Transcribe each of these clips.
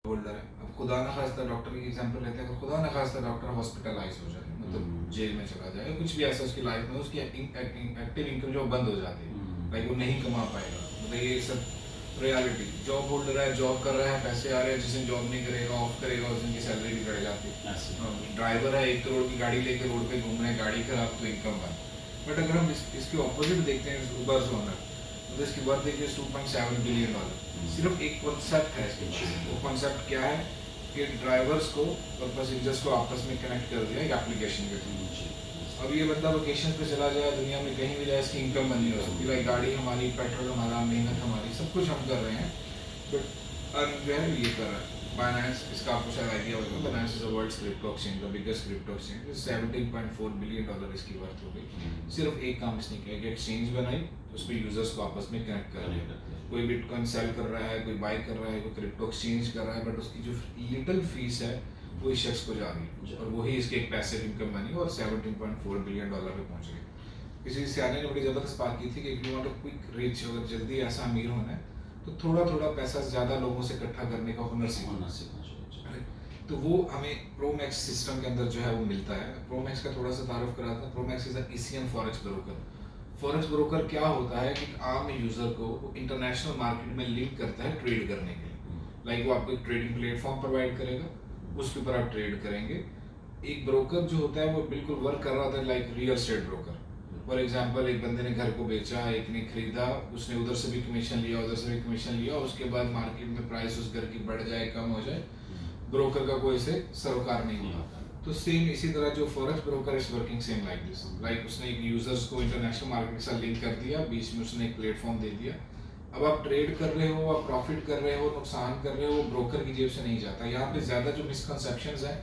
Holder है। अब खुदा ना खास्ता डॉक्टर की एग्जांपल लेते हैं, अगर खुदा ना खास्ता डॉक्टर हॉस्पिटलाइज हो जाए, मतलब जेल में चला जाए, कुछ भी ऐसा उसकी लाइफ में, उसकी एक्टिव इनकम जो बंद हो जाती है, लाइक वो नहीं कमा पाएगा, मतलब ये सब रियलिटी। जॉब होल्डर है, जॉब कर रहा है, पैसे आ रहे हैं, जिस दिन जॉब नहीं करेगा, ऑफ करेगा, उस दिन की सैलरी भी कट जाती है। ड्राइवर है, 1 करोड़ की गाड़ी लेके रोड पे घूम रहे हैं, गाड़ी खराब तो इनकम बंद। बट अगर हम इसके ऑपोजिट देखते हैं, उबर ओनर, तो इसकी वर्थ देखिए $2.7 बिलियन। सिर्फ एक कॉन्सेप्ट है इसके पास। वो कॉन्सेप्ट क्या है कि ड्राइवर्स को और पैसेंजर्स को आपस में कनेक्ट कर दिया एक एप्लीकेशन के थ्रू। अब ये बंदा लोकेशन पे चला जाए, दुनिया में कहीं भी जाए, इसकी इनकम बनी हो सकती है, लाइक गाड़ी हमारी, पेट्रोल हमारा, मेहनत हमारी, सब कुछ हम कर रहे हैं, बट अर्न जो है ये कर रहा है। बाइनेंस, इसका आपको शायद आइडिया होगा, Binance is the world's crypto exchange, the biggest crypto exchange. $17.4 billion इसकी वर्थ हो गई। सिर्फ एक काम इसने किया कि एक्सचेंज बनाई, उस पर यूजर्स को आपस में कनेक्ट कर दिया। कोई बिटकॉइन सेल कर रहा है, कोई बाई कर रहा है, कोई क्रिप्टो एक्सचेंज कर रहा है, बट उसकी जो लिटिल फीस है वो इस शख्स को जा रही है, और वही इसकी एक पैसिव इनकम बनी और $17.4 बिलियन पे पहुंच गई। किसी सियाने ने बड़ी जबरदस्त बात की थी कि if you want to quick rich, अगर जल्दी ऐसा अमीर होना है तो थोड़ा थोड़ा पैसा ज्यादा लोगों से इकट्ठा करने का हुनर सीखना। तो वो हमें प्रोमैक्स सिस्टम के अंदर जो है वो मिलता है। प्रोमैक्स का थोड़ा सा तारुफ करा था। Pro Max is ECN forex broker. Forex broker क्या होता है कि आम यूजर को इंटरनेशनल मार्केट में लिंक करता है ट्रेड करने के लिए। लाइक वो आपको एक ट्रेडिंग प्लेटफॉर्म प्रोवाइड करेगा, उसके ऊपर आप ट्रेड करेंगे। एक ब्रोकर जो होता है वो बिल्कुल वर्क कर रहा होता है like real estate broker. For example, एक बंदे ने घर को बेचा, एक ने खरीदा, उसने उधर से भी कमीशन लिया, उधर से भी कमीशन लिया, उसके बाद मार्केट में प्राइस उस घर की बढ़ जाए, कम हो जाए, ब्रोकर का कोई से सरोकार नहीं होता। तो सेम इसी तरह जो forex broker is working same like this. Like उसने एक यूजर्स को इंटरनेशनल मार्केट के साथ लिंक कर दिया, बीच में उसने एक प्लेटफॉर्म दे दिया। अब आप ट्रेड कर रहे हो, आप प्रॉफिट कर रहे हो, नुकसान कर रहे हो, वो ब्रोकर की जेब से नहीं जाता। यहाँ पे ज्यादा जो मिसकंसेप्शंस है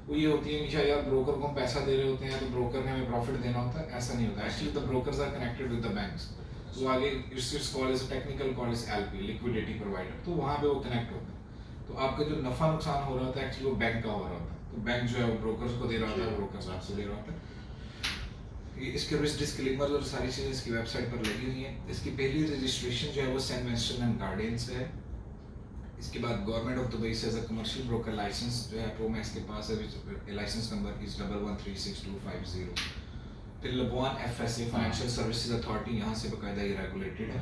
वो ये होती है कि शायद यार ब्रोकर को हम पैसा दे रहे होते हैं तो ब्रोकर ने हमें प्रॉफिट देना होता है। ऐसा नहीं होता। Actually the brokers are connected with the banks. तो आगे it's called as technical called as LP, liquidity provider. तो वहाँ पे वो कनेक्ट होता है। तो आपका जो नफा नुकसान हो रहा होता है एक्चुअली वो बैंक का हो रहा होता है। तो बैंक जो है वो ब्रोकर्स को दे रहा होता है, ब्रोकर्स आपको दे रहा होता है। इसके रिस्क डिस्क्लेमर और सारी चीजें इसकी वेबसाइट पर लगी हुई हैं। इसकी पहली रजिस्ट्रेशन जो है वो सेंट विंस्टन एंड गार्डन से है। इसके बाद गवर्नमेंट ऑफ दुबई से as a commercial broker license जो है प्रोमैक्स के पास है। लाइसेंस नंबर इज 113625 फिर लबवान FSA फाइनेंशियल सर्विसेज अथॉरिटी, यहाँ से बाकायदा ये रेगुलेटेड है।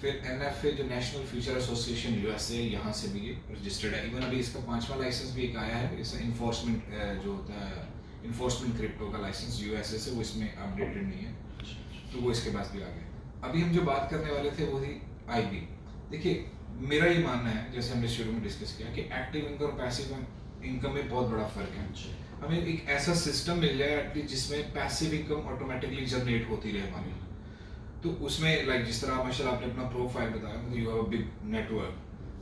फिर NFA जो नेशनल फ्यूचर एसोसिएशन USA, यहाँ से भी ये रजिस्टर्ड है। इवन अभी इसका 5वां लाइसेंस भी एक आया है, इसका इन्फोर्समेंट जो होता है, इन्फोर्समेंट क्रिप्टो का लाइसेंस USA से, वो इसमें अपडेटेड नहीं है, तो वो इसके पास भी आ गया। अभी हम जो बात करने वाले थे वो थी IB। देखिए मेरा ये मानना है, जैसे हमने शुरू में डिस्कस किया, कि एक्टिव इनकम और पैसिव इनकम में बहुत बड़ा फर्क है। हमें एक ऐसा सिस्टम मिल जाए एटलीस्ट जिसमें पैसिव इनकम ऑटोमेटिकली जनरेट होती रहे हमारी। तो उसमें लाइक जिस तरह माशाल्लाह आपने अपना प्रोफाइल बताया, मतलब you have a big network,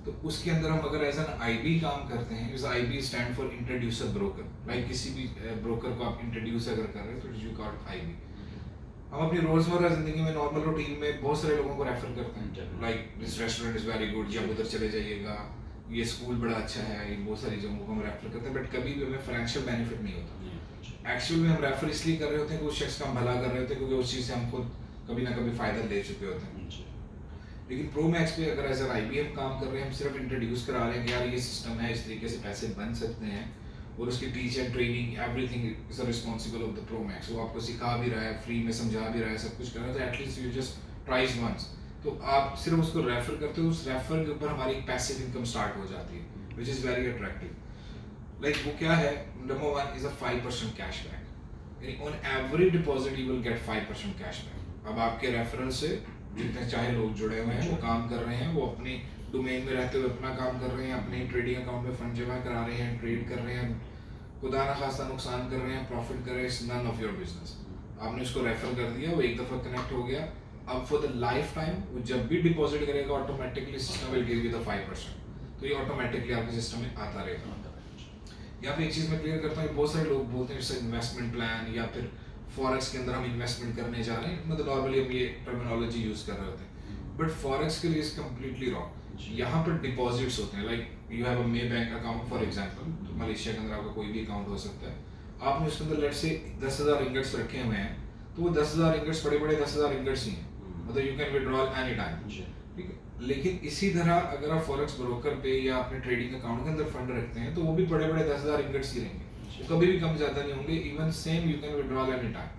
तो उसके अंदर हम अगर एज एन IB काम करते हैं, इस IB stand for introducer broker. Like किसी भी ब्रोकर को आप इंट्रोड्यूस अगर कर रहे हैं तो यू कॉल्ड IB। हम अपनी रोजमर्रा जिंदगी में नॉर्मल रूटीन में बहुत सारे लोगों को रेफर करते हैं, like this restaurant is very good, या उधर चले जाइएगा, ये स्कूल बड़ा अच्छा है, ये बहुत सारी जगहों को हम रेफर करते हैं, बट कभी भी हमें फाइनेंशियल बेनिफिट नहीं होता। एक्चुअल में हम रेफर इसलिए कर रहे होते हैं कि उस शख्स का हम भला कर रहे होते हैं, क्योंकि उस चीज़ से हम खुद कभी ना कभी फायदा ले चुके होते हैं। लेकिन प्रोमैक्स पे अगर एज एन IB हम काम कर रहे हैं, हम सिर्फ इंट्रोड्यूस करा रहे हैं कि यार ये सिस्टम है, इस तरीके से पैसे बन सकते हैं, और उसकी teacher training everything is a responsible of the Pro Max. वो आपको सिखा भी रहा है, फ्री में समझा भी रहा है, सब कुछ कर रहा है, तो at least you just tries once. तो आप सिर्फ उसको रेफर करते हो, उस रेफर के ऊपर हमारी पैसिव इनकम स्टार्ट हो जाती है, which is very attractive. Like वो क्या है, नंबर 1 इज अ 5% कैशबैक। यानी on every deposit you will get 5% cashback. अब आपके रेफरल से जितने चाहे लोग जुड़े हुए हैं, वो काम कर रहे हैं, वो अपनी डोमेन में रहते हुए अपना काम कर रहे हैं, अपने ट्रेडिंग अकाउंट में फंड जमा करा रहे हैं, ट्रेड कर रहे हैं, खुदा ना खास्ता नुकसान कर रहे हैं, प्रॉफिट कर रहे हैं, it's none of your business. आपने उसको रेफर कर दिया, वो एक दफ़ा कनेक्ट हो गया, अब फॉर द लाइफ टाइम वो जब भी डिपॉजिट करेगा automatically system will give you the 5%। तो ये ऑटोमेटिकली आपके सिस्टम में आता रहेगा। यहाँ पे एक चीज़ मैं क्लियर करता हूँ, बहुत सारे लोग बोलते हैं इट्स इन्वेस्टमेंट प्लान, या फिर फॉरेक्स के अंदर हम इन्वेस्टमेंट करने जा रहे हैं, मतलब नॉर्मली हम ये टर्मिनोलॉजी यूज़ कर रहे होते हैं, बट फॉरेक्स के लिए इज कम्प्लीटली रॉन्ग। यहाँ पर डिपॉजिट्स होते हैं, like you have a may bank account for example, तो मलेशिया के अंदर आपका कोई भी अकाउंट हो सकता है, आपने उसके अंदर लेट से 10,000 रिंगट्स रखे हुए हैं, तो वो 10,000 रिंगट्स बड़े बड़े 10,000 रिंगट्स ही हैं, मतलब you can withdraw any time, ठीक है। लेकिन इसी तरह अगर आप फॉरेक्स ब्रोकर पे या अपने ट्रेडिंग अकाउंट के अंदर फंड रखते हैं तो वो भी बड़े बड़े 10,000 इंगट्स ही रहेंगे, वो कभी भी कम ज़्यादा नहीं होंगे, even same you can withdrawal any time.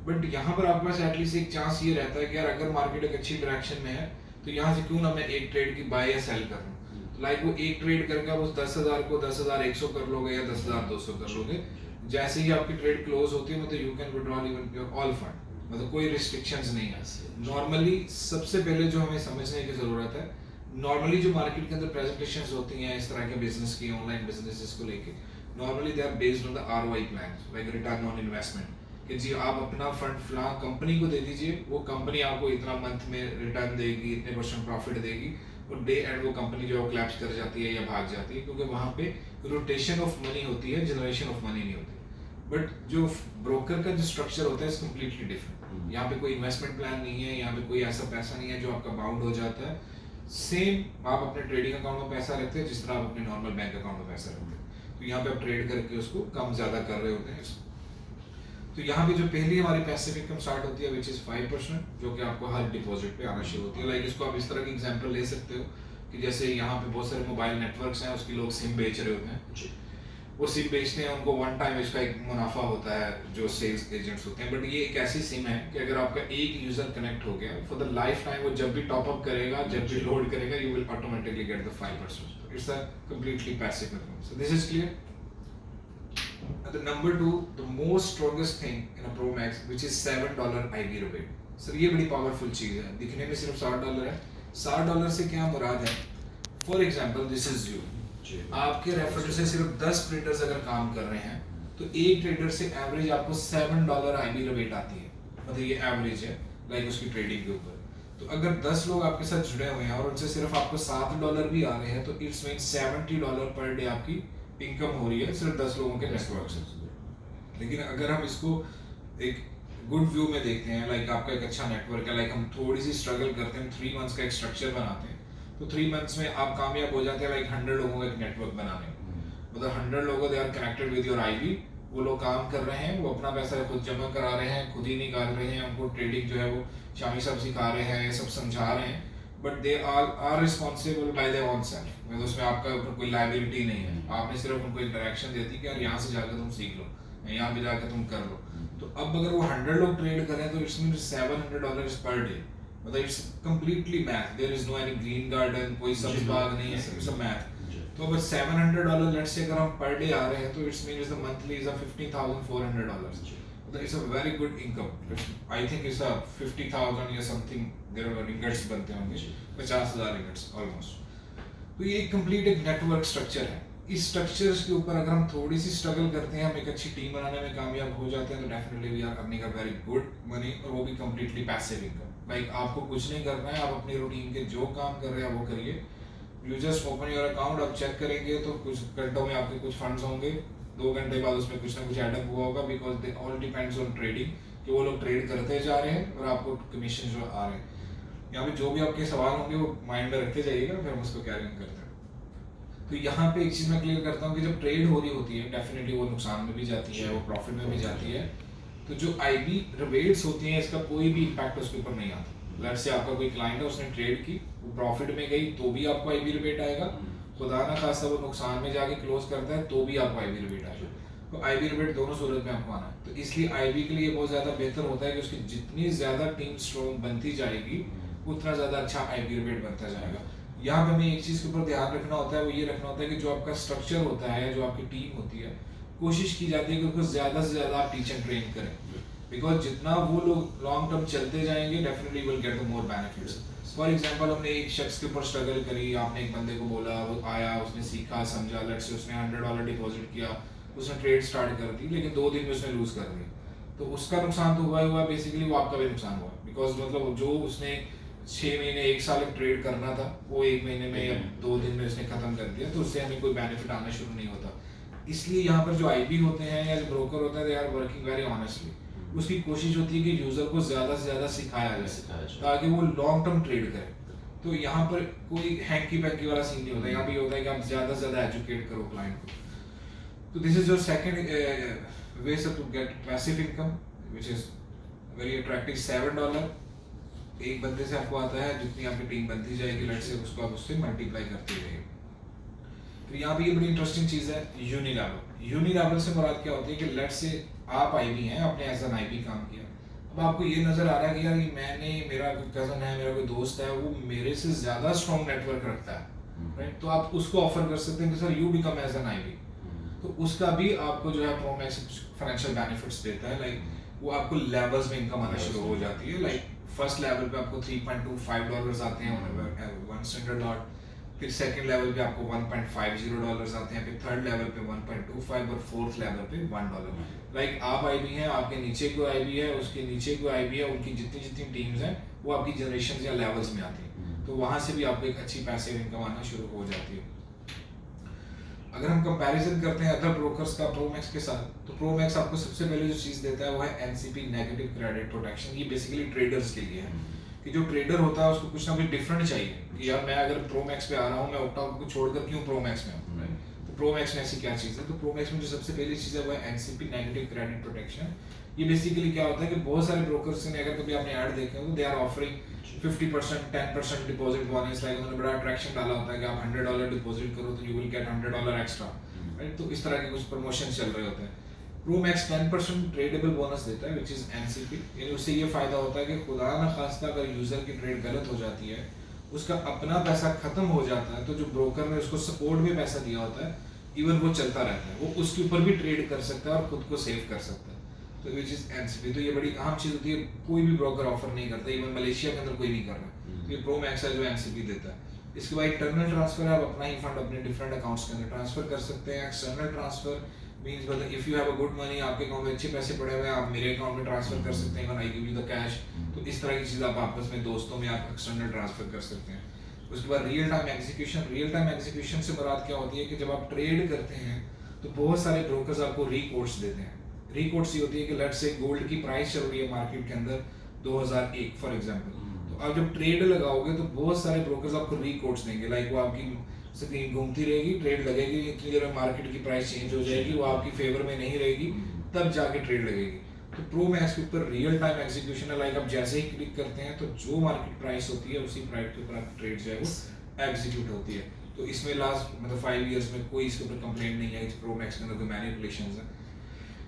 But यहाँ पर आपके पास एटलीस्ट एक चांस ये रहता है कि यार अगर मार्केट एक अच्छी डायरेक्शन में है तो यहाँ से क्यों ना मैं एक ट्रेड की बाय या सेल कर लूँ। लाइक वो एक ट्रेड करके आप उस 10,000 को 10,100 कर लोगे या 10,200 कर लोगे, जैसे ही आपकी ट्रेड क्लोज होती है मतलब you can withdrawal even your all fund, मतलब कोई रिस्ट्रिक्शंस नहीं है। नॉर्मली सबसे पहले जो हमें समझने की जरूरत है, नॉर्मली जो मार्केट के अंदर प्रेजेंटेशंस होती हैं इस तरह के बिजनेस की, ऑनलाइन बिजनेसेस को लेके, normally they are based on the ROI plan, like return on investment, कि जी आप अपना फंड फला कंपनी को दे दीजिए, वो कंपनी आपको इतना मंथ में रिटर्न देगी, इतने % प्रॉफिट देगी, और डे एंड वो कंपनी जो है क्लैप्स कर जाती है या भाग जाती है, क्योंकि वहाँ पे रोटेशन ऑफ मनी होती है, जनरेशन ऑफ मनी नहीं होती। बट जो ब्रोकर का जो स्ट्रक्चर होता है इज कम्प्लीटली डिफरेंट। यहाँ पे कोई इन्वेस्टमेंट प्लान नहीं है, यहाँ पे कोई ऐसा पैसा नहीं है जो आपका बाउंड हो जाता है। सेम आप अपने ट्रेडिंग अकाउंट में पैसा रखते हैं जिस तरह आप अपने नॉर्मल बैंक अकाउंट में पैसा रखते हैं, तो यहाँ पे आप ट्रेड करके उसको कम ज्यादा कर रहे होते हैं। तो यहाँ पे जो पहली हमारी पैसिव इनकम स्टार्ट होती है विच इज 5%, जो कि आपको हर डिपॉजिट पे आना शुरू होती है। लाइक इसको आप इस तरह की एग्जांपल ले सकते हो कि जैसे यहाँ पे बहुत सारे मोबाइल नेटवर्क्स हैं, उसके लोग सिम बेच रहे होते हैं, वो सिम बेचते हैं, उनको वन टाइम इसका एक मुनाफा होता है जो सेल्स एजेंट्स होते हैं। बट ये एक ऐसी सिम है कि अगर आपका एक यूजर कनेक्ट हो गया फॉर द लाइफ टाइम, वो जब भी टॉप अप करेगा, जब भी लोड करेगा, you will automatically get the 5%। It's a completely passive income. So this is clear. The number 2, the most strongest thing in a Pro Max, which is $7 IB rebate. Sir ये बड़ी powerful चीज है, दिखने में सिर्फ $60 है। $60 से क्या मुराद है? For example this is you, आपके रेफर से सिर्फ 10 ट्रेडर्स अगर काम कर रहे हैं तो एक ट्रेडर से एवरेज आपको $7 IB रिबेट आती है, मतलब ये एवरेज है लाइक उसकी ट्रेडिंग के ऊपर। तो अगर 10 लोग आपके साथ जुड़े हुए हैं और उनसे सिर्फ आपको $7 भी आ रहे हैं तो इट्स मीन $70 पर डे आपकी इनकम हो रही है सिर्फ 10 लोगों के नेटवर्क से। लेकिन अगर हम इसको एक गुड व्यू में देखते हैं, लाइक आपका एक अच्छा नेटवर्क है, लाइक हम थोड़ी सी स्ट्रगल करते हैं, 3 मंथ्स का एक स्ट्रक्चर बनाते हैं, तो 3 मंथ्स में आप कामयाब हो जाते हैं लाइक 100 लोगों का एक नेटवर्क बनाने में। मतलब 100 लोगों they are connected with your IB, वो लोग काम कर रहे हैं, वो अपना पैसा खुद जमा करा रहे हैं, खुद ही निकाल रहे हैं, उनको ट्रेडिंग जो है वो शामी साहब सिखा रहे हैं, ये सब समझा रहे हैं, but they are responsible by their own self. मतलब उसमें आपका ऊपर कोई लायबिलिटी नहीं है, आपने सिर्फ उनको एक डायरेक्शन देती है कि यार यहाँ से जाकर तुम सीख लो, यहाँ पे जाकर तुम कर लो। तो अब अगर वो 100 लोग ट्रेड करें तो इट्स मीन $700 पर डे, मतलब it's completely math, there is no any green garden, कोई सब्ज बाग नहीं है, इट्स अ मैथ। तो अब $700 लेट्स से अगर हम पर डे आ रहे हैं तो it's mean is the monthly is $15,400, मतलब it's a very good income. I think it's 50,000 या समथिंग देयर आर इंगट्स बनते होंगे, 50,000 इंगट्स ऑलमोस्ट। तो ये कंप्लीट एक नेटवर्क स्ट्रक्चर है। इस स्ट्रक्चर्स के ऊपर अगर हम थोड़ी सी स्ट्रगल करते हैं, हम एक अच्छी टीम बनाने में कामयाब हो जाते हैं, तो definitely we are earning a very good money, और वो भी कंप्लीटली पैसिव इनकम। लाइक आपको कुछ नहीं करना है, आप अपनी रूटीन के जो काम कर रहे हैं वो करिए, you just open your account, आप चेक करेंगे तो कुछ घंटों में आपके कुछ फंड्स होंगे, 2 घंटे बाद उसमें कुछ ना कुछ एडअप हुआ होगा, because they all depends on trading, कि वो लोग ट्रेड करते जा रहे हैं और आपको कमीशन जो आ रहे हैं। यहाँ पे जो भी आपके सवाल होंगे वो माइंड में रखते जाइएगा, फिर हम उसको कैरी करते हैं। तो यहाँ पे एक चीज मैं क्लियर करता हूँ कि जब ट्रेड हो रही होती है डेफिनेटली वो नुकसान में भी जाती है, वो प्रॉफिट में भी जाती है। तो जो आईबी रिबेट्स होती हैं इसका कोई भी इम्पैक्ट उसके ऊपर नहीं आता। लेट्स से आपका कोई क्लाइंट है, उसने ट्रेड की, वो प्रॉफिट में गई तो भी आपको आईबी रिबेट आएगा, खुदा ना खासा वो नुकसान में जाके क्लोज करता है तो भी आपको आईबी रिबेट आएगा। तो आईबी रिबेट दोनों सूरत में आपको आना है। तो इसलिए आईबी के लिए बहुत ज्यादा बेहतर होता है कि उसकी जितनी ज्यादा टीम स्ट्रॉन्ग बनती जाएगी उतना ज्यादा अच्छा आईबी रिबेट बनता जाएगा। यहाँ पे हमें एक चीज के ऊपर ध्यान रखना होता है, वो ये रखना होता है कि जो आपका स्ट्रक्चर होता है, जो आपकी टीम होती है, कोशिश की जाती है कि उसको ज्यादा से ज्यादा आप टीच एंड ट्रेन करें, बिकॉज जितना वो लोग लॉन्ग टर्म चलते जाएंगे definitely will get the more benefits. For example हमने एक शख्स के ऊपर स्ट्रगल करी, आपने एक बंदे को बोला, वो आया, उसने सीखा समझा, लेट्स से उसने $100 डिपॉजिट किया, उसने ट्रेड स्टार्ट कर दी, लेकिन 2 दिन में उसने लूज कर दिया, तो उसका नुकसान तो हुआ बेसिकली, वो आपका भी नुकसान हुआ, बिकॉज मतलब जो उसने 6 महीने 1 साल ट्रेड करना था वो 1 महीने में या 2 दिन में उसने खत्म कर दिया, तो उससे हमें कोई बेनिफिट आना शुरू नहीं होता। इसलिए यहाँ पर जो आईबी होते हैं या जो ब्रोकर होते हैं, they are working very honestly. उसकी कोशिश होती है कि यूजर को ज्यादा से ज्यादा सिखाया जाए ताकि वो लॉन्ग टर्म ट्रेड करे। तो यहाँ पर कोई हैंकी पैंकी वाला सीन नहीं होता, यहाँ भी होता है कि आप ज्यादा से ज्यादा एजुकेट करो क्लाइंट को। तो this is your second way to get passive income which is very attractive, $7। एक बंदे से आपको आता है, जितनी आपकी टीम बनती जाएगी लेट से उसको आप उससे मल्टीप्लाई करते जाइए। फिर यहाँ पे ये बड़ी इंटरेस्टिंग चीज़ है यूनिलेवल। यूनिलेवल से मुराद क्या होती है कि लेट से आप आईबी हैं, आपने एज एन आईबी काम किया, अब आपको ये नज़र आ रहा है कि यार मैंने, मेरा कोई कज़न है, मेरा कोई दोस्त है, वो मेरे से ज़्यादा स्ट्रॉन्ग नेटवर्क रखता है, राइट, तो आप उसको ऑफर कर सकते हैं कि sir you become as an IB. तो उसका भी आपको जो है प्रोमैक्स फाइनेंशियल बेनिफिट्स देता है, लाइक वो आपको लेवल्स में इनकम आना शुरू हो जाती है। लाइक फर्स्ट लेवल पे आपको $3.25 आते हैं वन स्टैंडर्ड लॉट, फिर सेकंड लेवल पे आपको $1.50 आते हैं, फिर थर्ड लेवल पे 1.25 और फोर्थ लेवल पे $1। लाइक आप आईबी हैं, आपके नीचे कोई आईबी है, उसके नीचे कोई आईबी है, उनकी जितनी जितनी टीम्स हैं वो आपकी जनरेशन या लेवल्स में आती हैं, तो वहाँ से भी आपको एक अच्छी पैसिव इनकम आना शुरू हो जाती है। अगर हम कंपैरिजन करते हैं अदर ब्रोकर्स का प्रोमैक्स के साथ, तो प्रोमैक्स आपको सबसे पहले जो चीज़ देता है वो है एनसीपी नेगेटिव क्रेडिट प्रोटेक्शन। ये बेसिकली ट्रेडर्स के लिए है कि जो ट्रेडर होता है उसको कुछ ना कुछ डिफरेंट चाहिए कि यार मैं अगर प्रोमैक्स पे आ रहा हूँ, मैं ऑक्टागोन को छोड़कर क्यों प्रोमैक्स में आऊँ, तो प्रोमैक्स में ऐसी क्या चीज़ है, तो प्रोमैक्स में जो सबसे पहली चीज़ है वो है एनसीपी नेगेटिव क्रेडिट प्रोटेक्शन। ये बेसिकली क्या होता है कि बहुत सारे ब्रोकर्स ने, अगर कभी आपने ऐड देखे हो, तो they are offering 50%, 10% deposit bonus, like उन्होंने बड़ा अट्रैक्शन डाला होता है कि आप $100 डिपॉजिट करो तो you will get $100 extra, right, तो इस तरह के कुछ प्रमोशन चल रहे होते हैं। प्रोमैक्स 10% ट्रेडेबल बोनस देता है विच इज एनसीपी, यानी उससे ये फायदा होता है कि खुदा न खास्ता अगर यूजर की ट्रेड गलत हो जाती है, उसका अपना पैसा खत्म हो जाता है, तो जो ब्रोकर ने उसको सपोर्ट में पैसा दिया होता है, इवन वो चलता रहता है, वो उसके ऊपर भी ट्रेड कर सकता है और खुद को सेव कर सकता है, तो विच इज एनसीपी। तो ये बड़ी अहम चीज होती है, कोई भी ब्रोकर ऑफर नहीं करता, इवन मलेशिया के अंदर कोई नहीं कर रहा, तो ये प्रोमैक्स है जो एनसीपी देता है। इसके बाद इंटरनल ट्रांसफर, आप अपना ही फंड अपने डिफरेंट अकाउंट्स के अंदर ट्रांसफर कर सकते हैं। एक्सटर्नल ट्रांसफर मींस मतलब if you have a good money, आपके अकाउंट में अच्छे पैसे पड़े हुए हैं, आप मेरे अकाउंट में ट्रांसफर कर सकते हैं, I give you the cash, तो इस तरह की चीज़ आप आपस में दोस्तों में आप एक्सटर्नल ट्रांसफर कर सकते हैं। उसके बाद real time execution. Real time execution से मुराद क्या होती है कि जब आप ट्रेड करते हैं तो बहुत सारे ब्रोकर्स आपको रीकोट्स देते हैं। रीकोट्स ये होती है कि लेट्स से गोल्ड की प्राइस चल रही है मार्केट के अंदर 2001 फॉर एग्जांपल, तो आप जब ट्रेड लगाओगे तो बहुत सारे ब्रोकर्स आपको रीकोट्स देंगे, लाइक वो आपकी स्क्रीन घूमती रहेगी, ट्रेड लगेगी, इतनी देर में मार्केट की प्राइस चेंज हो जाएगी, वो आपकी फेवर में नहीं रहेगी, तब जाके ट्रेड लगेगी। तो प्रोमैक्स के ऊपर रियल टाइम एग्जीक्यूशन है, लाइक आप जैसे ही क्लिक करते हैं तो जो मार्केट प्राइस होती है उसी प्राइस के ऊपर आपकी ट्रेड जो है वो एग्जीक्यूट होती है। तो इसमें लास्ट मतलब 5 इयर्स में कोई इसके ऊपर कंप्लेंट नहीं है प्रोमैक्स के अंदर कोई मैनिपुलेशंस है।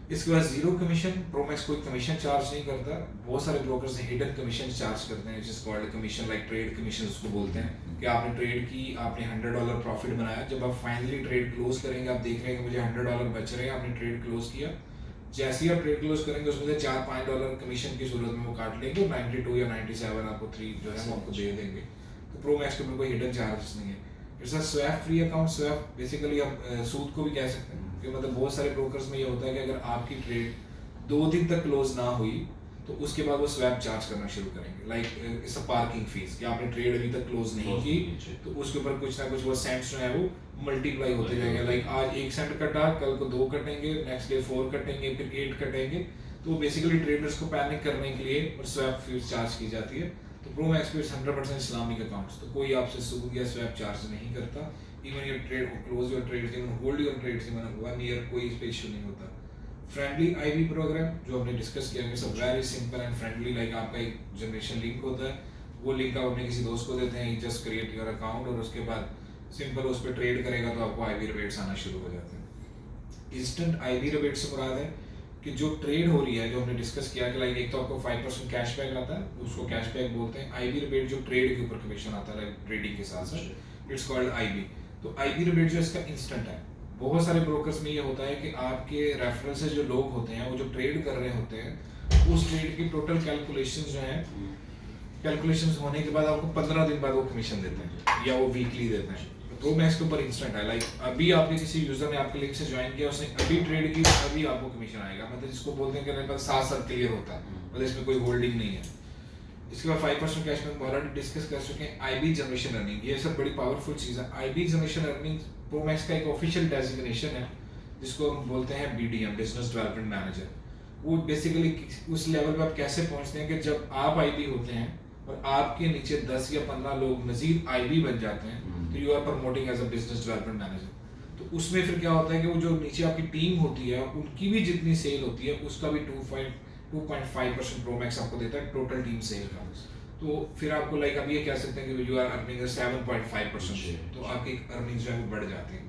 इसके बाद जीरो कमीशन, प्रोमैक्स कोई कमीशन चार्ज नहीं करता। बहुत सारे ब्रोकर्स हिडन कमीशन चार्ज करते हैं, जिस called commission, like trade commission उसको बोलते हैं, कि आपने ट्रेड की, आपने $100 प्रॉफिट बनाया, जब आप फाइनली ट्रेड क्लोज करेंगे, आप देख रहे हैं कि मुझे $100 बच रहे हैं, आपने ट्रेड क्लोज किया, जैसे ही आप ट्रेड क्लोज करेंगे उसमें से $4-5 कमीशन की सूरत में वो काट लेंगे, 92 या 97 आपको 3 जो है वो आपको दे देंगे। तो प्रोमैक्स के ऊपर कोई हिडन चार्जेस नहीं है। It's a swap free account. Swap basically आप सूद को भी कह सकते हैं, कि मतलब बहुत सारे ब्रोकर्स में ये होता है कि अगर आपकी ट्रेड 2 दिन तक क्लोज ना हुई तो उसके बाद वो स्वैप चार्ज करना शुरू करेंगे, like it's a parking fees, कि आपने ट्रेड अभी तक क्लोज नहीं की तो उसके ऊपर कुछ ना कुछ वो सेंट्स जो है वो मल्टीप्लाई होते जाएंगे, लाइक आज 1 सेंट कटा, कल को 2 कटेंगे, नेक्स्ट डे 4 कटेंगे, फिर 8 कटेंगे। तो बेसिकली ट्रेडर्स को पैनिक करने के लिए और स्वैप फीस चार्ज की जाती है। तो प्रोमैक्स पे 100% इस्लामिक अकाउंट्स, तो कोई आपसे सूद या स्वैप चार्ज नहीं करता। Even your trade close your trades, even hold your trades even 1 year, कोई इस पे इशू नहीं होता। फ्रेंडली आईबी प्रोग्राम जो हमने डिस्कस किया, सब very simple and friendly, like आपका एक जनरेशन लिंक होता है, वो लिंक आप अपने किसी दोस्त को देते हैं, जस्ट क्रिएट योर अकाउंट, और उसके बाद सिंपल उस पर ट्रेड करेगा तो आपको आईबी रिबेट्स आना शुरू हो जाते हैं। इंस्टेंट आईबी रिबेट से मुराद है कि जो ट्रेड हो रही है, जो हमने डिस्कस किया कि लाइक एक तो आपको 5% कैशबैक आता है, उसको कैशबैक बोलते हैं। आईबी रिबेट जो ट्रेड के ऊपर कमीशन आता है, लाइक ट्रेडिंग के साथ साथ, इट्स कॉल्ड आईबी। तो आईबी रिबेट जो इसका इंस्टेंट है। बहुत सारे ब्रोकर्स में ये होता है कि आपके रेफरल से जो लोग होते हैं, वो जो ट्रेड कर रहे होते हैं, उस ट्रेड की टोटल कैलकुलेशंस जो हैं, कैलकुलेशंस होने के बाद आपको 15 दिन बाद वो कमीशन देते हैं या वो वीकली देते हैं। प्रोमैक्स के ऊपर इंस्टेंट है, लाइक अभी आपके किसी यूजर ने आपके लिंक से ज्वाइन किया, उसने अभी ट्रेड की, अभी आपको कमीशन आएगा, मतलब जिसको बोलते हैं कि मेरे पास साथ साथ क्लियर होता है, मतलब इसमें कोई होल्डिंग नहीं है। इसके बाद 5% कैशबैक ऑलरेडी डिस्कस कर चुके हैं। आईबी जनरेशन अर्निंग, ये सब बड़ी पावरफुल चीज़ है। आईबी जनरेशन अर्निंग प्रोमैक्स का एक ऑफिशियल डेजिग्नेशन है, जिसको हम बोलते हैं बीडीएम, बिजनेस डेवलपमेंट मैनेजर। वो बेसिकली उस लेवल पे आप कैसे पहुंचते हैं कि जब आप आईबी होते हैं और आपके नीचे 10 या 15 लोग मजीद आईबी बन जाते हैं, तो you are promoting as a business development manager. तो उसमें फिर क्या होता है कि वो जो नीचे आपकी टीम होती है, उनकी भी जितनी सेल होती है, उसका भी 2.5% प्रोमैक्स आपको देता है टोटल टीम सेल का। तो फिर आपको लाइक आप ये कह सकते हैं कि यू आर अर्निंग 7.5%, तो आपकी अर्निंग्स जो है वो बढ़ जाती हैं।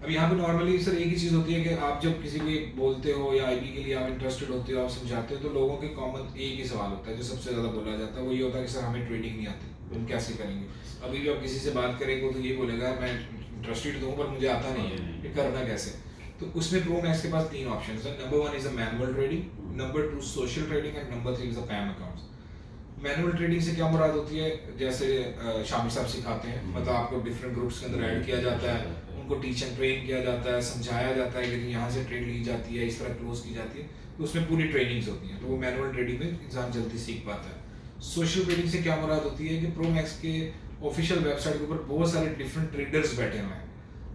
अब यहाँ पे नॉर्मली सर एक ही चीज़ होती है कि आप जब किसी को बोलते हो या आईबी के लिए आप इंटरेस्टेड होते हो, आप समझाते हो, तो लोगों के कॉमन एक ही सवाल होता है जो सबसे ज़्यादा बोला जाता है, वो ये होता है कि सर हमें ट्रेडिंग नहीं आती, हम कैसे करेंगे। अभी भी आप किसी से बात करेंगे तो ये बोलेगा मैं इंटरेस्टेड तो हूँ पर मुझे आता नहीं है, ये करना कैसे। तो उसमें प्रोमैक्स के पास 3 ऑप्शन है। Number 1 is a manual trading, number 2 social trading and number 3 is a पैम accounts. Manual trading से क्या मुराद होती है, जैसे शामिर साहब सिखाते हैं, मतलब आपको डिफरेंट ग्रुप्स के अंदर ऐड किया जाता है, उनको टीच एंड ट्रेन किया जाता है, समझाया जाता है कि यहाँ से ट्रेड ली जाती है, इस तरह क्लोज की जाती है, तो उसमें पूरी ट्रेनिंग्स होती हैं, तो वो मैनुअल ट्रेडिंग में इंसान जल्दी सीख पाता है। सोशल ट्रेडिंग से क्या मुराद होती है कि प्रोमैक्स के ऑफिशियल वेबसाइट के ऊपर बहुत सारे डिफरेंट ट्रेडर्स बैठे हुए हैं,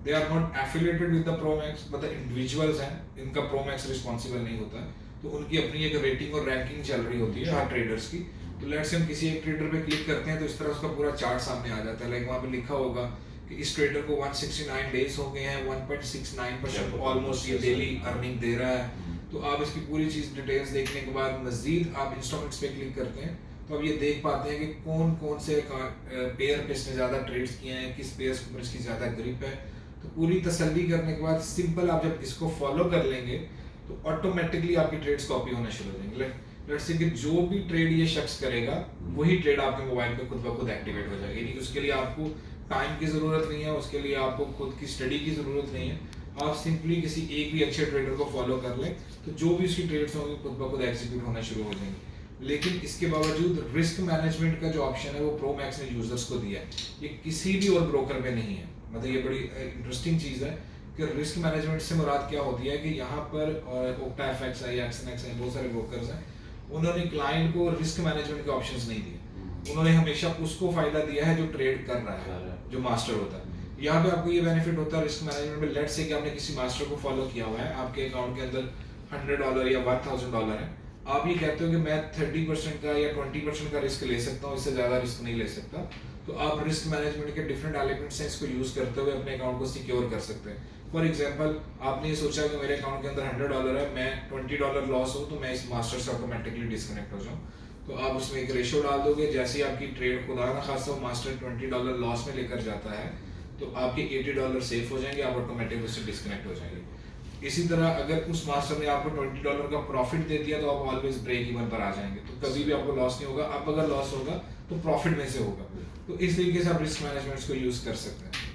they are not affiliated with the Promax, मतलब इंडिविजुअल्स हैं, इनका प्रोमैक्स रिस्पॉन्सिबल नहीं होता है, तो उनकी अपनी एक रेटिंग और रैंकिंग चल रही होती है हर ट्रेडर्स की। तो लेट्स से हम किसी एक ट्रेडर पे क्लिक करते हैं तो इस तरह उसका पूरा चार्ट सामने आ जाता है, लाइक वहाँ पे लिखा होगा कि इस ट्रेडर को 169 डेज हो गए हैं, 1.69% ऑलमोस्ट ये डेली अर्निंग दे रहा है। तो आप इसकी पूरी चीज़ डिटेल्स देखने के बाद मजीद आप इंस्ट्रूमेंट्स पे क्लिक करते हैं तो आप ये देख पाते हैं कि कौन कौन से पेयर पे इसने ज़्यादा ट्रेड्स किए हैं, किस पेयर्स के ऊपर इसकी ज़्यादा ग्रिप है। तो पूरी तसल्ली करने के बाद सिंपल आप जब इसको फॉलो कर लेंगे तो ऑटोमेटिकली आपकी ट्रेड्स कॉपी होना शुरू हो जाएंगे। लेट्स से कि जो भी ट्रेड ये शख्स करेगा वही ट्रेड आपके मोबाइल पे खुद ब खुद एक्टिवेट हो जाएगी, यानी कि उसके लिए आपको टाइम की ज़रूरत नहीं है, उसके लिए आपको खुद की स्टडी की ज़रूरत नहीं है। आप सिंपली किसी एक भी अच्छे ट्रेडर को फॉलो कर लें तो जो भी उसकी ट्रेड्स होंगे खुद ब खुद एग्जीक्यूट होना शुरू हो जाएंगे। लेकिन इसके बावजूद रिस्क मैनेजमेंट का जो ऑप्शन है वो प्रोमैक्स ने यूजर्स को दिया है, ये किसी भी और ब्रोकर पे नहीं है। मतलब ये बड़ी इंटरेस्टिंग चीज़ है कि रिस्क मैनेजमेंट से मुराद क्या होती है कि यहाँ पर ओक्टा एफएक्स है या एक्सएनएक्स है, बहुत सारे ब्रोकर्स हैं, उन्होंने क्लाइंट को रिस्क मैनेजमेंट के ऑप्शंस नहीं दिए, उन्होंने हमेशा उसको फायदा दिया है जो ट्रेड कर रहा है, जो मास्टर होता है। यहाँ पे आपको ये बेनिफिट होता है रिस्क मैनेजमेंट में, लेट्स से कि आपने किसी मास्टर को फॉलो किया हुआ है, आपके अकाउंट के अंदर $100 या $1000 है, आप ये कहते हो कि मैं 30% का या 20% का रिस्क ले सकता हूँ, इससे ज़्यादा रिस्क नहीं ले सकता, तो आप रिस्क मैनेजमेंट के डिफरेंट एलिमेंट्स हैं इसको यूज़ करते हुए अपने अकाउंट को सिक्योर कर सकते हैं। फॉर एग्जाम्पल आपने ये सोचा कि मेरे अकाउंट के अंदर $100 है, मैं $20 लॉस हो तो मैं इस मास्टर से ऑटोमेटिकली डिस्कनेक्ट हो जाऊँ, तो आप उसमें एक रेशो डाल दोगे, जैसे ही आपकी ट्रेड खुदा ना खासा मास्टर $20 लॉस में लेकर जाता है तो आपके $80 सेफ हो जाएंगे, आप ऑटोमेटिक उससे डिस्कनेक्ट हो जाएंगे। इसी तरह अगर उस मास्टर ने आपको $20 का प्रॉफिट दे दिया तो आप ऑलवेज ब्रेक इवन पर आ जाएंगे, तो कभी भी आपको लॉस नहीं होगा। अब अगर लॉस होगा तो प्रॉफिट में से होगा, तो इस तरीके से आप रिस्क मैनेजमेंट को यूज कर सकते हैं।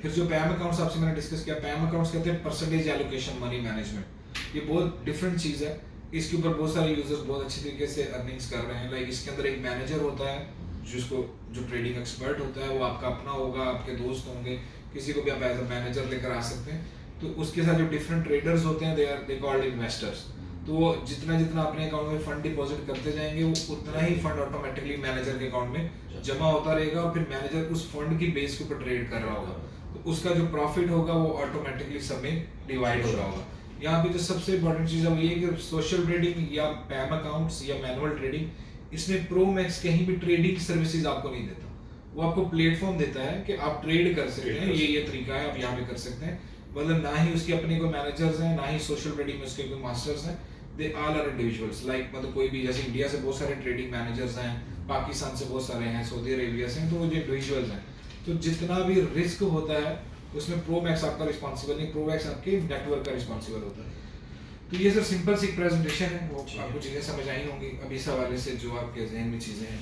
फिर जो पैम अकाउंट्स आपसे मैंने डिस्कस किया, पैम अकाउंट्स कहते हैं परसेंटेज एलोकेशन मनी मैनेजमेंट। ये बहुत डिफरेंट चीज़ है, इसके ऊपर बहुत सारे यूजर्स बहुत अच्छी तरीके से अर्निंग्स कर रहे हैं। लाइक इसके अंदर एक मैनेजर होता है जिसको जो ट्रेडिंग एक्सपर्ट होता है वो आपका अपना होगा, आपके दोस्त होंगे, किसी को भी आप एज अ मैनेजर लेकर आ सकते हैं। तो उसके साथ जो डिफरेंट ट्रेडर्स होते हैं दे कॉल्ड इन्वेस्टर्स, तो वो जितना जितना अपने अकाउंट में फंड डिपॉजिट करते जाएंगे वो उतना ही फंड ऑटोमेटिकली मैनेजर के अकाउंट में जमा होता रहेगा, और फिर मैनेजर उस फंड की बेस के ऊपर ट्रेड कर रहा होगा, तो उसका जो प्रॉफिट होगा वो ऑटोमेटिकली सब में डिवाइड हो रहा होगा। यहाँ पे जो सबसे इंपॉर्टेंट चीज़ है वो ये कि सोशल ट्रेडिंग या पैम अकाउंट्स या मैनुअल ट्रेडिंग, इसमें प्रोमैक्स कहीं भी ट्रेडिंग सर्विसेज आपको नहीं देता, वो आपको प्लेटफॉर्म देता है कि आप ट्रेड कर सकते हैं, ये तरीका है, आप यहाँ पे कर सकते हैं। मतलब ना ही उसके अपने कोई मैनेजर्स हैं, ना ही सोशल ट्रेडिंग में उसके कोई मास्टर्स हैं, they all are individuals. Like मतलब कोई भी, जैसे इंडिया से बहुत सारे ट्रेडिंग मैनेजर्स हैं, पाकिस्तान से बहुत सारे हैं, सऊदी अरेबिया से हैं, तो वो जो इंडिविजुअल्स हैं, तो जितना भी रिस्क होता है उसमें प्रोमैक्स आपका रिस्पॉन्सिबल नहीं, प्रोमैक्स आपके नेटवर्क का रिस्पॉन्सिबल होता है। तो ये सर सिंपल सी प्रेजेंटेशन है, वो आपको चीज़ें समझ आई होंगी। अब इस हवाले से जो आपके जहन में चीज़ें हैं